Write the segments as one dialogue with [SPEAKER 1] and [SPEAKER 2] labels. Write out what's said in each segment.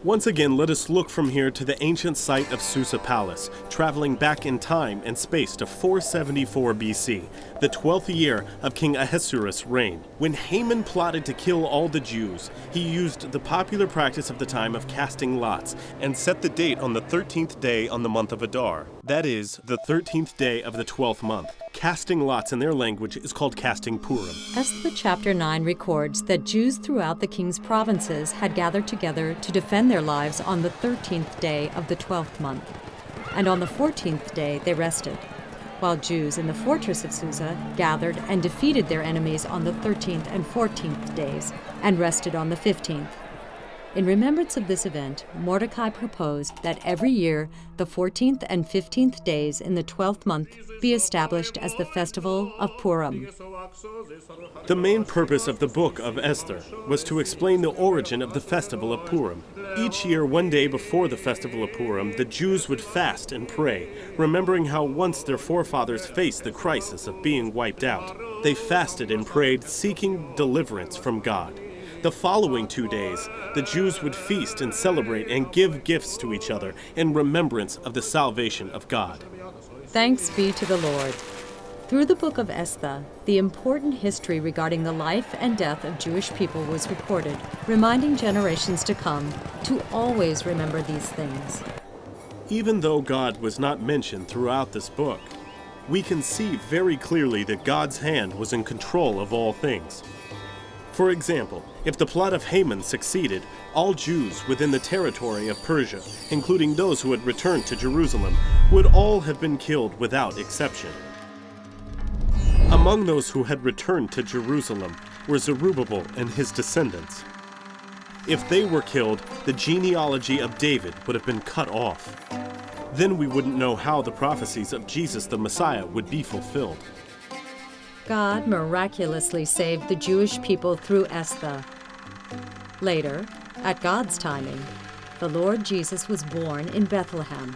[SPEAKER 1] Once again, let us look from here to the ancient site of Susa Palace, traveling back in time and space to 474 BC, the 12th year of King Ahasuerus' reign. When Haman plotted to kill all the Jews, he used the popular practice of the time of casting lots and set the date on the 13th day on the month of Adar. That is, the 13th day of the 12th month. Casting lots in their language is called casting Purim.
[SPEAKER 2] Esther chapter 9 records that Jews throughout the king's provinces had gathered together to defend their lives on the 13th day of the 12th month, and on the 14th day they rested, while Jews in the fortress of Susa gathered and defeated their enemies on the 13th and 14th days, and rested on the 15th. In remembrance of this event, Mordecai proposed that every year the 14th and 15th days in the 12th month be established as the festival of Purim.
[SPEAKER 1] The main purpose of the book of Esther was to explain the origin of the festival of Purim. Each year, one day before the festival of Purim, the Jews would fast and pray, remembering how once their forefathers faced the crisis of being wiped out. They fasted and prayed, seeking deliverance from God. The following 2 days, the Jews would feast and celebrate and give gifts to each other in remembrance of the salvation of God.
[SPEAKER 2] Thanks be to the Lord. Through the book of Esther, the important history regarding the life and death of Jewish people was recorded, reminding generations to come to always remember these things.
[SPEAKER 1] Even though God was not mentioned throughout this book, we can see very clearly that God's hand was in control of all things. For example, if the plot of Haman succeeded, all Jews within the territory of Persia, including those who had returned to Jerusalem, would all have been killed without exception. Among those who had returned to Jerusalem were Zerubbabel and his descendants. If they were killed, the genealogy of David would have been cut off. Then we wouldn't know how the prophecies of Jesus the Messiah would be fulfilled.
[SPEAKER 2] God miraculously saved the Jewish people through Esther. Later, at God's timing, the Lord Jesus was born in Bethlehem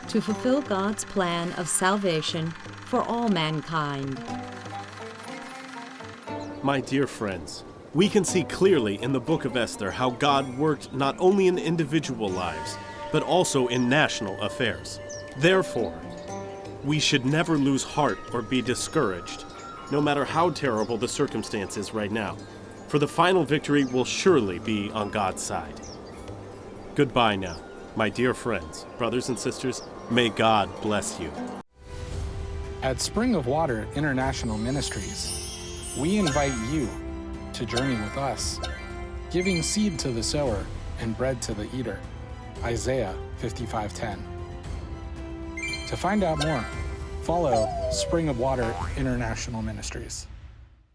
[SPEAKER 2] to fulfill God's plan of salvation for all mankind.
[SPEAKER 1] My dear friends, we can see clearly in the book of Esther how God worked not only in individual lives, but also in national affairs. Therefore, we should never lose heart or be discouraged, no matter how terrible the circumstances right now, for the final victory will surely be on God's side. Goodbye now, my dear friends, brothers and sisters. May God bless you.
[SPEAKER 3] At Spring of Water International Ministries, we invite you to journey with us, giving seed to the sower and bread to the eater. Isaiah 55:10. To find out more, follow Spring of Water International Ministries.